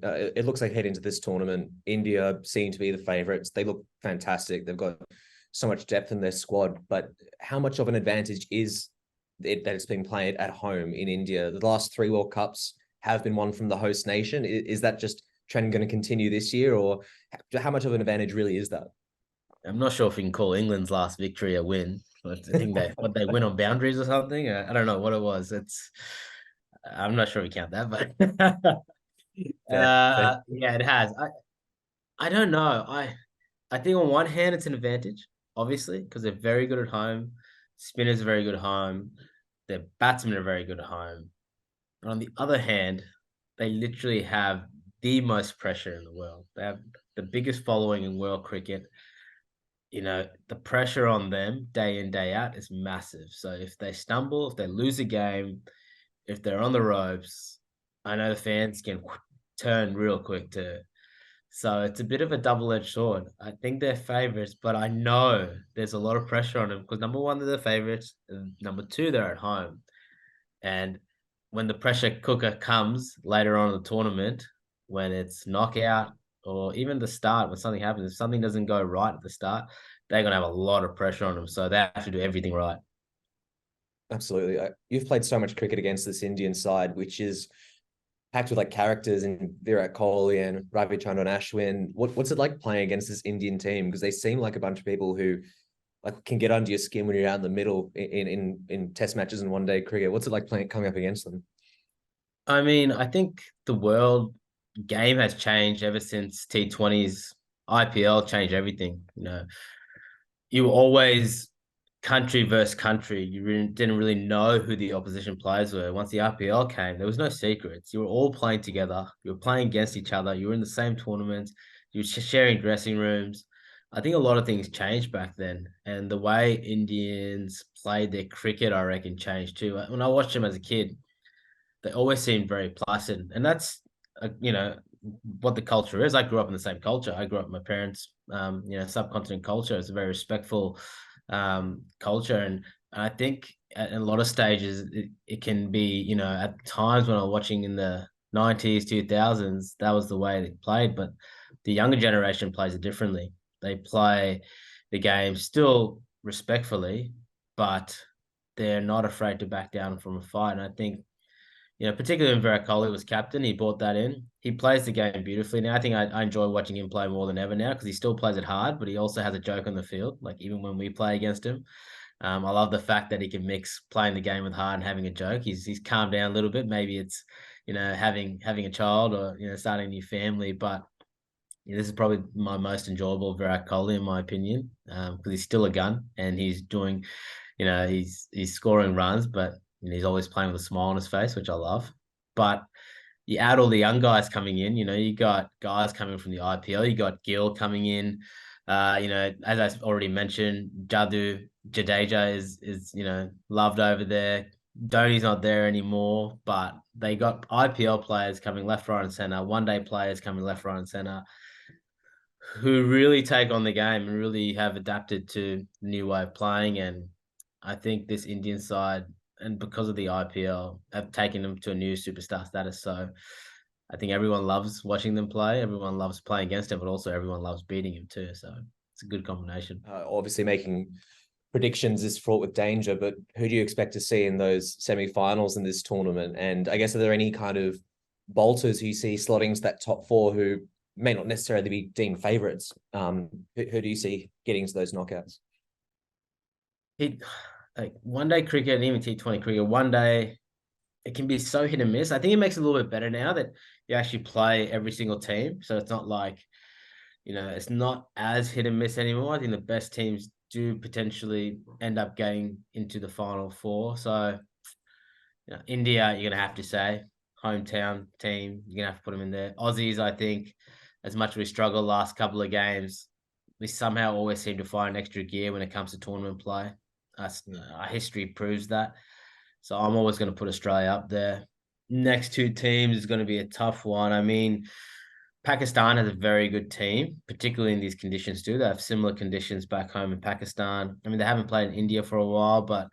it looks like heading into this tournament, India seem to be the favourites. They look fantastic. They've got so much depth in their squad. But how much of an advantage is it that it's being played at home in India? The last three World Cups have been won from the host nation. Is that just trend going to continue this year, or how much of an advantage really is that? I'm not sure if we can call England's last victory a win. But I think they win on boundaries or something. I don't know what it was. I'm not sure we count that, but Fair, fair. yeah, it has. I don't know. I think on one hand it's an advantage, obviously, because they're very good at home. Spinners are very good at home. Their batsmen are very good at home. But on the other hand, they literally have the most pressure in the world. They have the biggest following in world cricket. The pressure on them day in, day out is massive. So if they stumble, if they lose a game, if they're on the ropes, I know the fans can turn real quick too. So it's a bit of a double-edged sword. I think they're favorites, but I know there's a lot of pressure on them because number one, they're the favorites, and number two, they're at home. And when the pressure cooker comes later on in the tournament, when it's knockout or even the start, when something happens, if something doesn't go right at the start, they're going to have a lot of pressure on them. So they have to do everything right. Absolutely. You've played so much cricket against this Indian side, which is packed with like characters in Virat Kohli and Ravichandran Ashwin. What's it like playing against this Indian team? Because they seem like a bunch of people who like can get under your skin when you're out in the middle in test matches and one day cricket. What's it like playing coming up against them? I mean, I think the world game has changed ever since T20's IPL changed everything. You were always country versus country. You didn't really know who the opposition players were. Once the IPL came, there was no secrets. You were all playing together. You were playing against each other. You were in the same tournaments. You were sharing dressing rooms. I think a lot of things changed back then, and the way Indians played their cricket, I reckon, changed too. When I watched them as a kid, they always seemed very placid, and that's what the culture is. I grew up in the same culture. I grew up with my parents, subcontinent culture. It's a very respectful culture, and I think at a lot of stages it can be, at times when I'm watching in the 90s, 2000s, that was the way they played, but the younger generation plays it differently. They play the game still respectfully, but they're not afraid to back down from a fight. And I think particularly when Virat Kohli was captain, he brought that in. He plays the game beautifully now. I think I enjoy watching him play more than ever now because he still plays it hard, but he also has a joke on the field. Like even when we play against him, I love the fact that he can mix playing the game with hard and having a joke. He's calmed down a little bit. Maybe it's having a child or starting a new family, but this is probably my most enjoyable Virat Kohli in my opinion because he's still a gun and he's doing, he's scoring runs, but he's always playing with a smile on his face, which I love. But you add all the young guys coming in, you got guys coming from the IPL, you got Gill coming in. As I already mentioned, Jadeja is loved over there. Dhoni's not there anymore, but they got IPL players coming left, right, and center, one day players coming left, right, and center who really take on the game and really have adapted to the new way of playing. And I think this Indian side, and because of the IPL, have taken them to a new superstar status. So I think everyone loves watching them play. Everyone loves playing against him, but also everyone loves beating him too. So it's a good combination. Obviously, making predictions is fraught with danger, but who do you expect to see in those semi-finals in this tournament? And I guess, are there any kind of bolters who you see slotting to that top four who may not necessarily be deemed favourites? Who do you see getting to those knockouts? Like one day cricket and even T20 cricket, one day it can be so hit and miss. I think it makes it a little bit better now that you actually play every single team. So it's not like, it's not as hit and miss anymore. I think the best teams do potentially end up getting into the final four. So, India, you're going to have to say, hometown team, you're going to have to put them in there. Aussies, I think, as much as we struggled last couple of games, we somehow always seem to find extra gear when it comes to tournament play. Our history proves that. So I'm always going to put Australia up there. Next two teams is going to be a tough one. I mean, Pakistan has a very good team, particularly in these conditions too. They have similar conditions back home in Pakistan. I mean, they haven't played in India for a while, but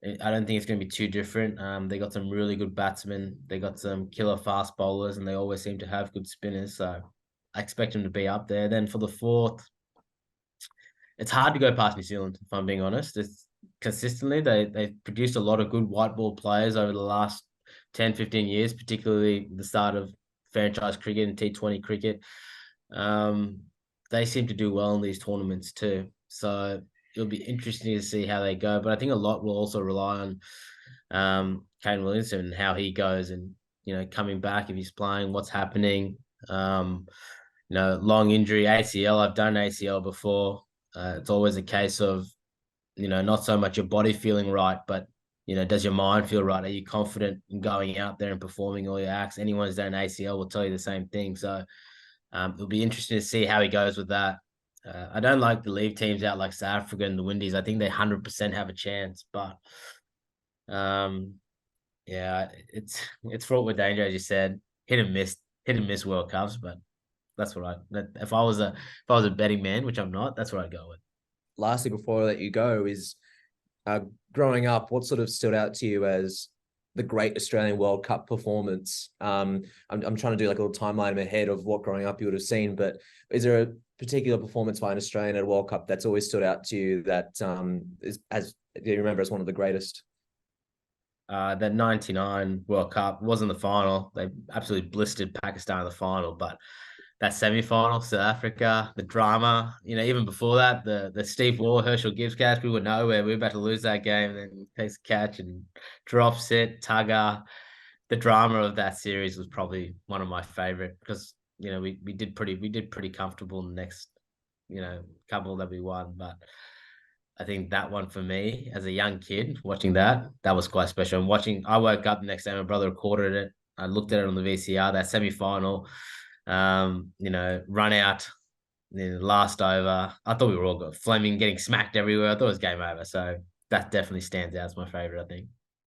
I don't think it's going to be too different. They got some really good batsmen. They got some killer fast bowlers, and they always seem to have good spinners. So I expect them to be up there. Then for the fourth, it's hard to go past New Zealand, if I'm being honest. It's consistently they've produced a lot of good white ball players over the last 10, 15 years, particularly the start of franchise cricket and T20 cricket. Um, they seem to do well in these tournaments too. So it'll be interesting to see how they go. But I think a lot will also rely on Kane Williamson and how he goes, and coming back if he's playing, what's happening. Long injury, ACL. I've done ACL before. It's always a case of not so much your body feeling right, but does your mind feel right? Are you confident in going out there and performing all your acts? Anyone who's done an ACL will tell you the same thing. So it'll be interesting to see how he goes with that. I don't like to leave teams out like South Africa and the Windies. I think they 100% have a chance, but yeah, it's fraught with danger, as you said. Hit and miss World Cups, but that's what if I was a betting man, which I'm not, that's what I'd go with. Lastly, before I let you go, is growing up, what sort of stood out to you as the great Australian World Cup performance? I'm trying to do like a little timeline in my head of what growing up you would have seen, but is there a particular performance by an Australian at a World Cup that's always stood out to you that do you remember as one of the greatest? That 99 World Cup wasn't the final. They absolutely blistered Pakistan in the final, but that semi-final, South Africa, the drama, even before that, the Steve Waugh, Herschel Gibbs catch, we were nowhere. We were about to lose that game, and then he takes a catch and drops it, tugger. The drama of that series was probably one of my favorite because, we did pretty comfortable in the next, couple that we won. But I think that one for me as a young kid watching that was quite special. I woke up the next day, my brother recorded it. I looked at it on the VCR, that semi-final, run out, last over. I thought we were all good. Fleming getting smacked everywhere. I thought it was game over. So that definitely stands out as my favorite, I think.